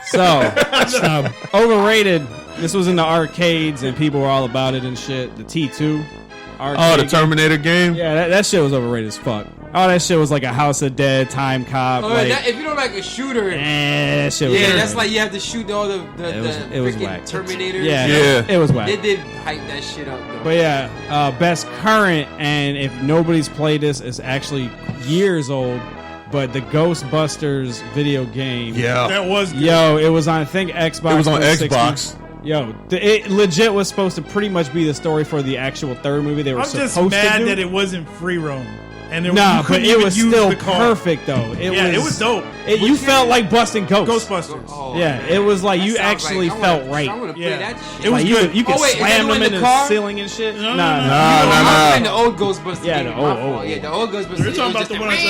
So, overrated. This was in the arcades, and people were all about it and shit. The T2 arcade. Oh, the Terminator game? Yeah, that shit was overrated as fuck. Oh, that shit was like a House of Dead, Time Cop. Oh, like, if you don't like a shooter, that shit was that's like you have to shoot all the was whack. Terminators. Yeah, it was whack. They did hype that shit up, though. But yeah, best current, and if nobody's played this, it's actually years old. But the Ghostbusters video game. Yeah. That was good. Yo, it was on, I think, Xbox. It was on 360. Xbox. Yo, it legit was supposed to pretty much be the story for the actual third movie they were supposed to do. I'm just mad that it wasn't free roam. And but it was still perfect though. It was dope. You felt like busting ghosts. Ghostbusters. Oh, yeah, man. it was like you That sounds actually like, felt right. I want to play that shit. It was like good. You could wait, slam them in in the the car? ceiling and shit. No. I'm playing the old Ghostbusters Yeah, game. the old. Yeah, the old Ghostbusters. We're talking about the one that's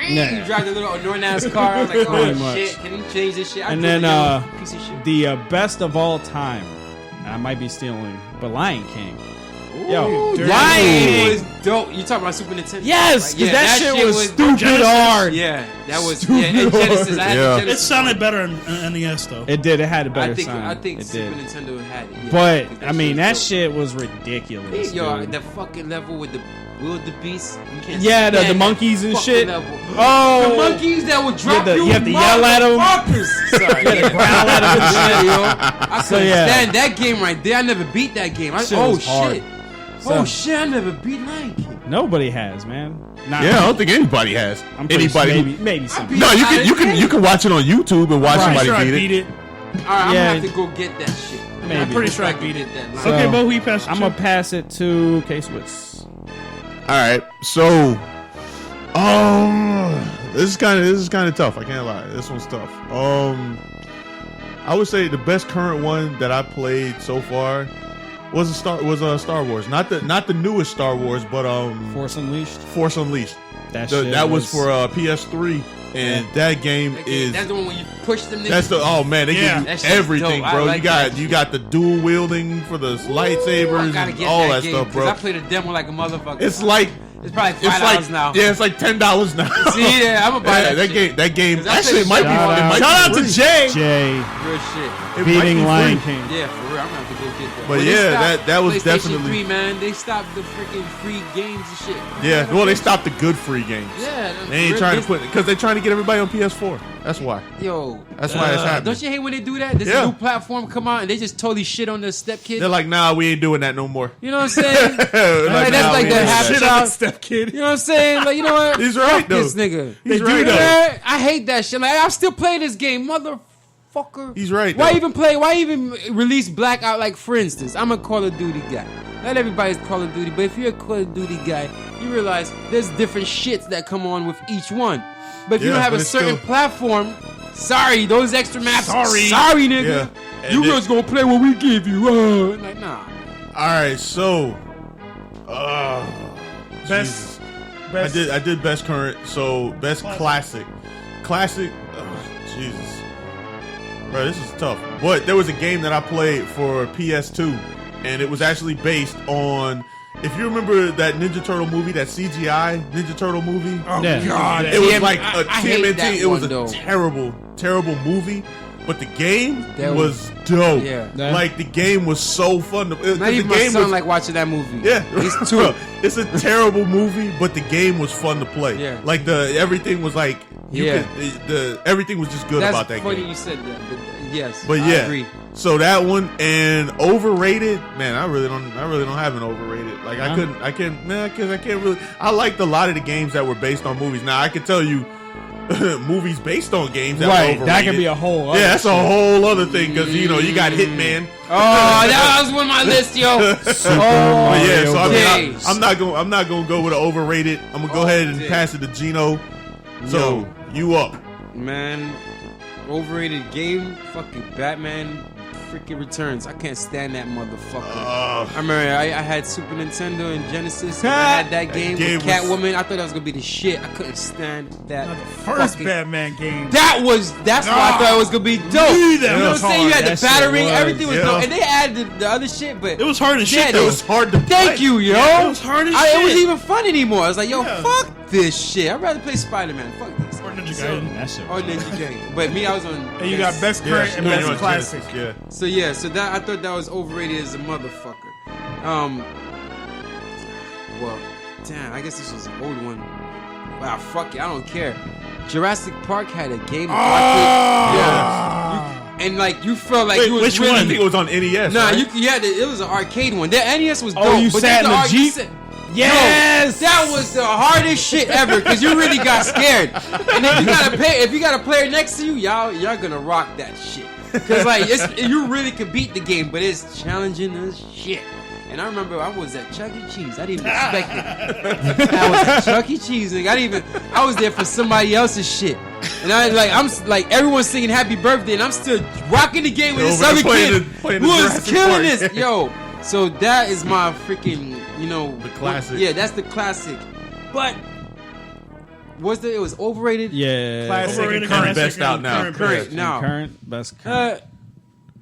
You drive the little annoying ass car. I was like, Pretty oh much. shit, can you change this shit? And then piece of shit. the best of all time, and I might be stealing, but Lion King. Yo, Lion Lion was dope. You talking about Super Nintendo? Yes, because right? that shit was stupid Genesis. hard. Yeah, that was and Genesis. I had the Yeah. Genesis. It sounded better in NES though. It did. It had a better I sound. think it Super did. Nintendo had it. Yeah. But think I mean, that was dope. shit was ridiculous. Yo, dude. the fucking level with the Beast. You can't Yeah, the stand monkeys that and fucking shit. level. Oh, The monkeys that would drop You have to yell at 'em. Sorry, Yeah, growl at 'em and shit. yo. I couldn't yeah. stand that game right there. I never beat that game. Shit was hard. Shit. So- Oh shit! I never beat Lion King. Nobody has, man. Nah, Yeah, I don't think anybody has. I'm pretty Anybody? sure who- maybe some. beat- No, you can watch it on YouTube and watch Right. somebody Sure, I beat beat it. it. All right, I'm Yeah. gonna have to go get that shit. Maybe. I'm pretty sure I Go beat get it. that. So- Okay, Bo, who you pass it I'm to? gonna pass it to K-Swiss. All right, so this is kind of tough. I can't lie, this one's tough. I would say the best current one that I played so far was Star Wars. Not the newest Star Wars, but Force Unleashed. Force Unleashed. That shit That was for PS3, and that game is. That's the one where you push them. That's the niggas. they Yeah. give That you shit's everything, dope. I bro. like that You got the dual wielding for the lightsabers I gotta and get all that game, stuff, 'cause bro. I played a demo like a motherfucker. It's like It's probably it's $5 like now. yeah, it's like $10 now. See, yeah, I'm gonna buy Yeah, that shit. that game 'Cause I actually it played might be Shout it out. might Shout be out to free. Jay. Jay Real shit. It might beating be Lion free. King. Yeah, for real. I'm gonna have to go get that. But When they yeah, stopped that was PlayStation definitely- 3, man. They stopped the freaking free games and shit. Yeah, well they stopped the good free games. Yeah, They ain't real trying to dis- put because they're trying to get everybody on PS4. That's why. Yo, That's why it's happening. don't you hate when they do that? There's Yeah. a new platform come out and they just totally shit on the step kid. They're like, nah, we ain't doing that no more. You know what I'm saying? Like, that's nah, like we the ain't half doing Shit that. on the child. step kid. You know what I'm saying? Like, you know what? He's right, Fuck this though. nigga. He's They right do though. that. I hate that shit. Like, I still play this game, motherfucker. He's right, Why though. even play? Why even release Blackout? Like, for instance, I'm a Call of Duty guy. Not everybody's Call of Duty, but if you're a Call of Duty guy, you realize there's different shits that come on with each one. But if you Yeah, don't have but a it's certain still- platform, sorry, those extra maps. Sorry. Nigga. Yeah. And You then- just gonna play what we give you. Like, nah. All right, so Best. I did best current, so best classic. Jesus, bro, this is tough. But there was a game that I played for PS2, and it was actually based on. If you remember that Ninja Turtle movie, that CGI Ninja Turtle movie, Oh Yeah. God. it was TM like I a hate TMNT. that It was one, a though. terrible movie, but the game That was dope. Yeah. Like the game was so fun. Not The even my game son was like watching that movie. Yeah, He's 2. Bro, it's a terrible movie, but the game was fun to play. Yeah. Like everything was like Yeah. everything was just good That's about that funny game. you said that, but yes. But I yeah, agree. so that one and overrated, man. I really don't have an overrated. Like I can't really. I liked a lot of the games that were based on movies. Now I can tell you, movies based on games that were Right, overrated. that could be a whole. Other Yeah, that's shit. a whole other thing because you got Hitman. Oh, that was on my list, yo. But yeah, so I mean, Days. I'm not gonna go with an overrated. I'm gonna go ahead and days. pass it to Gino. So you up? Man, overrated game, fucking Batman freaking Returns. I can't stand that motherfucker. I remember I had Super Nintendo and Genesis, and I had that game game with was- Catwoman. I thought that was gonna be the shit. I couldn't stand that. First fucking- Batman game. That's why I thought it was gonna be dope. That You know what was I'm saying? You hard. had That the battery, shit was, everything was yeah. dope, and they added the other shit, but It was hard as Yeah, shit it It though. was hard to play. thank you, yo. Yeah, it was hard as It shit. wasn't even fun anymore. I was like, yo, Yeah. fuck this shit. I'd rather play Spider-Man. Fuck this. Or Ninja Gaiden. That shit. Oh, Ninja Gaiden. But me, I was on. And you got best current and you're best on classic. Genesis, yeah. So that I thought that was overrated as a motherfucker. Well, damn, I guess this was an old one. Wow, fuck it, I don't care. Jurassic Park had a game. And like you felt like you was which really. I think it was on NES. Nah, right? it was an arcade one. The NES was dope. Oh, you but sat in the Jeep? Yes, that was the hardest shit ever because you really got scared. And if you got a player next to you, y'all gonna rock that shit. Cause like you really could beat the game, but it's challenging as shit. And I remember I was at Chuck E. Cheese. I didn't even expect it. I was at Chuck E. Cheese, nigga. I was there for somebody else's shit. And I'm like everyone's singing Happy Birthday, and I'm still rocking the game with this other kid playing who was Jurassic killing Park. this. Yo, so that is my freaking, The classic. Yeah, that's the classic. But it was overrated? Yeah. Classic Overrated and current classic best and out now. Current now. Current best current.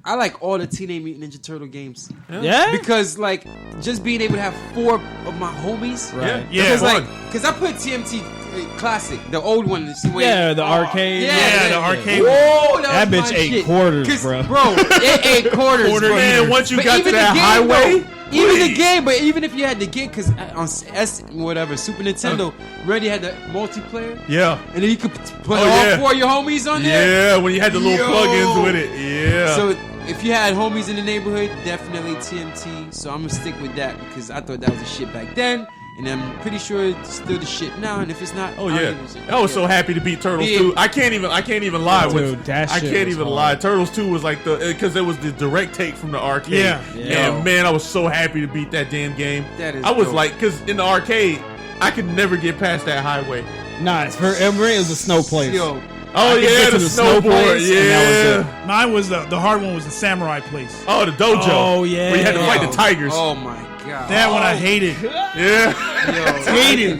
I like all the Teenage Mutant Ninja Turtle games. Yeah. Because like just being able to have 4 of my homies. Right. Because fun. because I put TMT Classic, the old one. Yeah, the arcade. Yeah, the arcade. Whoa, That bitch ate shit. quarters, 'Cause, bro. Bro, it ate quarters, bro. Man, once you But got to even that the game, highway, though, even the game, but even if you had the game, because on Super Nintendo, already had the multiplayer, yeah, and then you could put Oh, all yeah. 4 of your homies on there. yeah, when you had the little Yo. plugins with it, yeah. So if you had homies in the neighborhood, definitely TMT. So I'm gonna stick with that because I thought that was the shit back then, and I'm pretty sure it's still the shit now. And if it's not, Oh I don't yeah, give a shit. I was so happy to beat Turtles Yeah. 2. I can't even lie. Dude, that I shit can't was even hard. lie. Turtles 2 was like because it was the direct take from the arcade. Yeah. And man, I was so happy to beat that damn game. That is I was dope. like, because in the arcade, I could never get past that highway. Nah, it's for it was a snow place. Yo, Oh could yeah, get the to the snow snowboard. place, and that was Yeah. Mine was the hard one was the samurai place. Oh, the dojo. Oh, yeah. Where you had to fight the tigers. Oh my god, That one I hated. Yeah. Yo, Hated.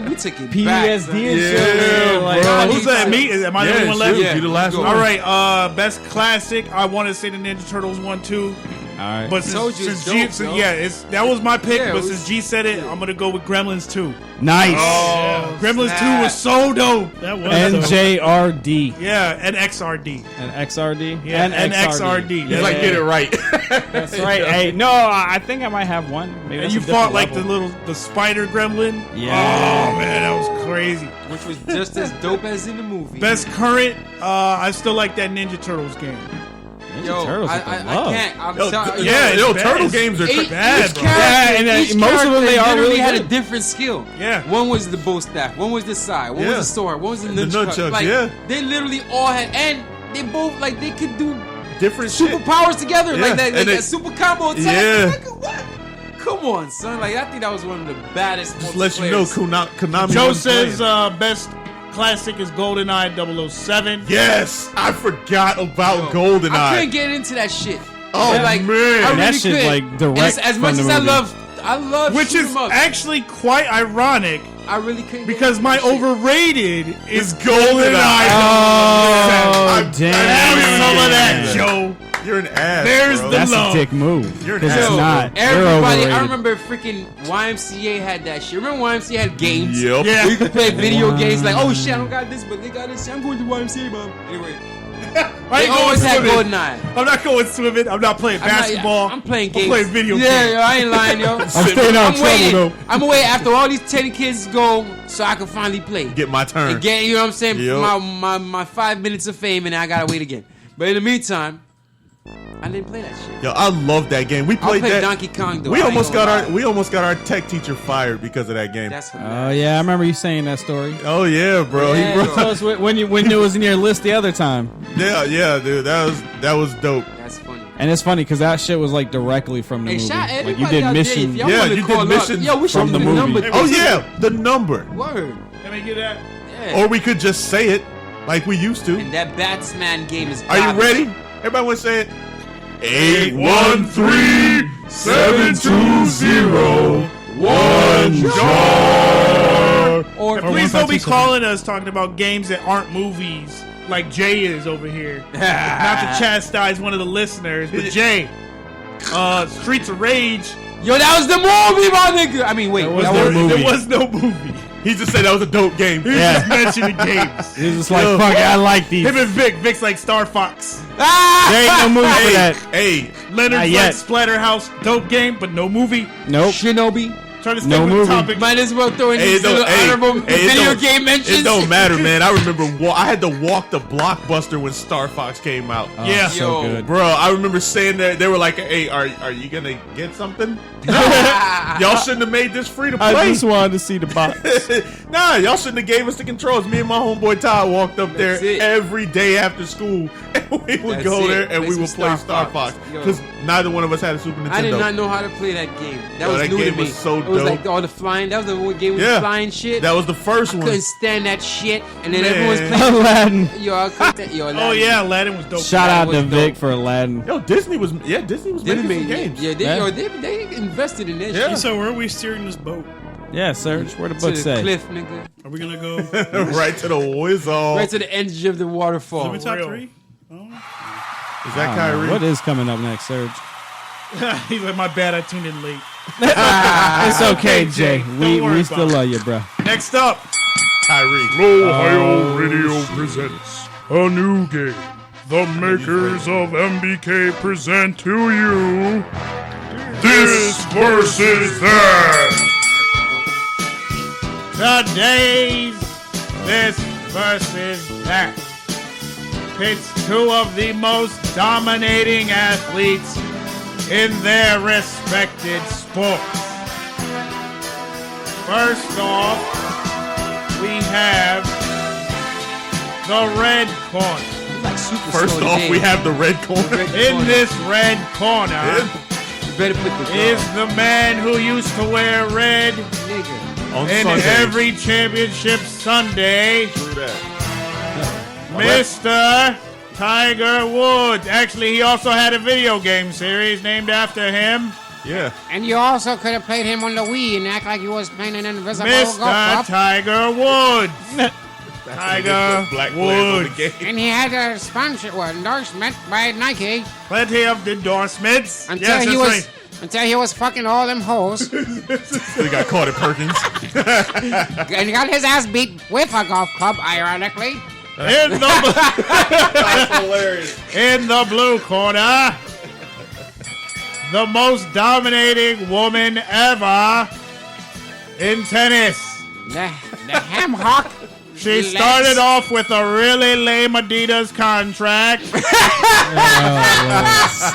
we take it PTSD back. and son. shit. Yeah, Like, bro. Who's that? Me? Am I the only one left? you the last you go. one. All right. Best classic. I want to say the Ninja Turtles 1, 2. all right. But Told you since it's G, dope, that was my pick. Yeah, it but was- since G said it, I'm gonna go with Gremlins 2. Nice. Oh, Gremlins 2 was so dope. That was NJRD Yeah, and XRD. and XRD. Yeah, and XRD. He's like, get it right. That's right. Hey, no, I think I might have one. Maybe And that's you a fought different like level. the spider gremlin. Yeah. Oh man, that was crazy. Which was just as dope as in the movie. Best current. I still like that Ninja Turtles game. Ninja Yo, Turtles with the I love. can't. I'm Yo, sorry. yeah, yo, Turtle bad. games are bad, Each bro. character, Yeah, and each most of them, they character are literally really had a good. different skill. Yeah. One was the bow staff. One was the side. One Yeah. was the sword. One was the The nunchuck. nunchucks, Like, yeah. they literally all had, and they both like they could do Different shit. superpowers together. Yeah, Like that, and like they- that super combo attack. Yeah. Like, what? Come on, son. Like I think that was one of the baddest. Just let you know, multiplayers. Konami. Joe was says playing. best classic is GoldenEye 007. Yes, I forgot about GoldenEye. I couldn't get into that shit. Oh, like, man. I really That shit, couldn't. like, direct As from much the as I movie. love Which shoot is 'em up, actually quite ironic I really couldn't. because get my into that shit. overrated is GoldenEye. Oh, damn. Have some of that, Joe. You're an ass. There's bro. the That's love. a dick move. You're an Because ass. it's Yo, not. You're everybody, overrated. I remember freaking YMCA had that shit. Remember YMCA had games? Yep. Yeah. Where you could play video games like, oh shit, I don't got this, but they got this shit. I'm going to YMCA, mom. Anyway, I they ain't always going had swimming. GoldenEye. I'm not going swimming. I'm not playing basketball. I'm playing games. I'm playing video Yeah, games. yo, I ain't lying, yo. I'm staying out of trouble, waiting. though. I'm gonna wait after all these 10 kids go so I can finally play. Get my turn. And get, you know what I'm saying? Yep. My 5 minutes of fame, and I gotta wait again. But in the meantime, I didn't play that shit. Yo, I love that game. We I played played that. Donkey Kong though. We I ain't almost gonna got lie. we almost got our tech teacher fired because of that game. That's Oh, hilarious. yeah. I remember you saying that story. Oh yeah, bro. Yeah. He brought, Tell us when it was in your list the other time. yeah, dude. That was dope. That's funny. And it's funny because that shit was like directly from the Hey, movie. shout Like everybody you did out mission. there. If y'all Yeah, wanna you did call up, missions yo, we should from do the the movie. number. Oh yeah, the number. Word. Let me get that. Yeah. Or we could just say it like we used to. And that Batsman game is. Are you garbage. ready? Everybody want to say it? 813-720-1 jar. Or And please don't be calling us talking about games that aren't movies like Jay is over here. Not to chastise one of the listeners, but Jay, Streets of Rage. Yo, that was the movie, my nigga. I mean, wait, That was that the was movie. There was no movie. He just said that was a dope game. He just mentioned the games. He's just like, fuck it, I like these. Him and Vic. Vic's like Star Fox. There ain't no movie for that. Hey, Leonard's Not like yet. Splatterhouse. Dope game, but no movie. Nope. Shinobi. Trying to stay No with movie. the topic. Might as well throw in Hey, these little honorable it video don't- game mentions. It don't matter, man. I remember I had to walk the Blockbuster when Star Fox came out. Yeah. So Yo. good. Bro, I remember saying that they were like, "Hey, are you gonna get something? Y'all shouldn't have made this free to play. I just wanted to see the box. Nah, y'all shouldn't have gave us the controls. Me and my homeboy Todd walked up there That's it. every day after school, and we would That's go it. there and Play we some would play Star Fox Yo. because neither one of us had a Super Nintendo. I did not know how to play that game. That Yo, was that new game to me. was so it was like dope. all the flying. That was the one game with Yeah. the flying shit. That was the first one. Couldn't stand that shit. And then Man. everyone's playing. Aladdin. Yo, I couldn't. Yo, Oh yeah, Aladdin was dope. Shout out was to Vic dope. for Aladdin. Yo, Disney was making some games. Yeah, they, Yeah. Yo, they invested in that Yeah. shit. So where are we steering this boat? Yeah, Serge, where the To book the say? cliff, nigga. Are we gonna go? right to the whistle. Right to the edge of the waterfall. Let me top Is three. that Kyrie? What is coming up next, Serge? He's like, my bad, I tuned in late. It's okay, Jay. Don't We worry still about love you, bro. Next up, Kyrie. Ohio Radio presents a new game. The makers of M.B.K. present to you This versus That. today's This versus That pits two of the most dominating athletes in their respected sports. First off, we have the red corner. Like super First slow off, today. we have the red corner. In this red corner You better put the is the man who used to wear red nigga. On in Sundays. every championship Sunday, True that. Mr. Tiger Woods. Actually, he also had a video game series named after him. Yeah. And you also could have played him on the Wii and act like you was playing an invisible Mr. golf club. Tiger Woods. Tiger Black players on the Woods. game. And he had a sponsorship, well, endorsement by Nike Plenty of endorsements. until Yes, he that's was right. until he was fucking all them hoes We got caught at Perkins. and he got his ass beat with a golf club, ironically. In the, That's hilarious. in the blue corner, the most dominating woman ever in tennis. The ham hock. She Let's- started off with a really lame Adidas contract, Still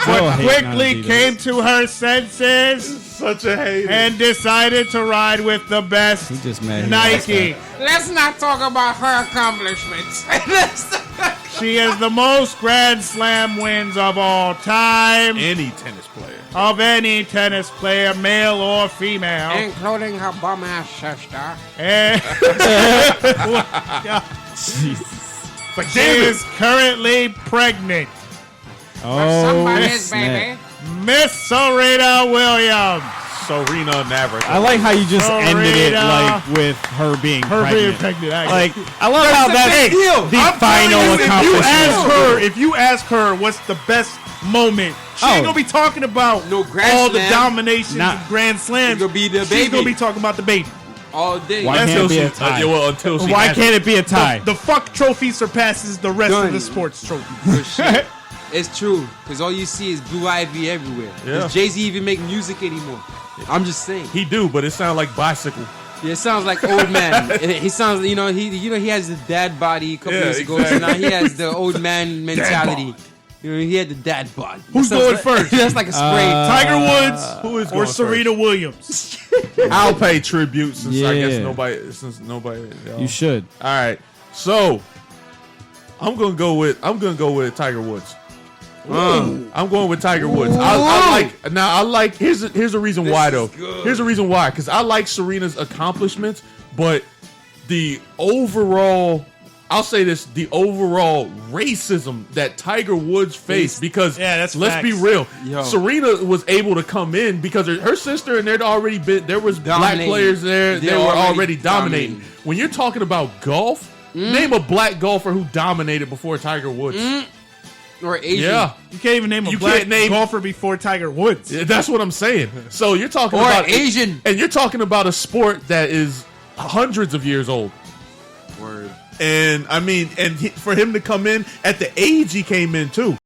hating on quickly Adidas. came to her senses, Such a hater. and decided to ride with the best, He just mad. Nike. Let's not talk about her accomplishments. She has the most Grand Slam wins of all time, Any tennis player. of any tennis player, male or female. Including her bum ass sister. And It's like, she damn it. is currently pregnant. Oh, Somebody's snap. baby. Miss Serena Williams. Serena Navratilova. I like how you just ended it Serena. like with her being Her pregnant. being pregnant. Like I love how that's big deal. the I'm final telling you, accomplishment. if you ask her what's the best moment, she ain't Oh. gonna be talking about No Grand all the Slam. dominations Nah. of Grand Slams. It's gonna be the She's baby. gonna be talking about the baby. All day. Why Until can't it be she, a tie? until she Why has can't it be a tie? The fuck trophy surpasses the rest of Done. the sports trophy. For shit. It's true, because all you see is Blue Ivy everywhere. Yeah. Does Jay-Z even make music anymore? I'm just saying. He do, but it sounds like bicycle. Yeah, it sounds like old man. He sounds, he has the dad body a couple Yeah, years ago, exactly. so now he has the old man mentality. He had the dad bod. Who's That sounds going like- first? That's like a spray. Tiger Woods Who is or going Serena Williams? I'll pay tribute since I guess Yeah. nobody. You should. All right, so I'm gonna go with Tiger Woods. I'm going with Tiger Woods. I like. Here's a reason why though. Here's a reason why, because I like Serena's accomplishments, but the overall, I'll say this, the overall racism that Tiger Woods faced, because Yeah, that's let's be facts. real, Yo. Serena was able to come in because her sister and there was black Dominating. players there. They They're were already already dominating. dominating. When you're talking about golf, name a black golfer who dominated before Tiger Woods. Or Asian. Yeah. You can't even name a You black can't name- golfer before Tiger Woods. Yeah, that's what I'm saying. So you're talking Or about Asian. and you're talking about a sport that is hundreds of years old. Word. And I mean, for him to come in at the age he came in too.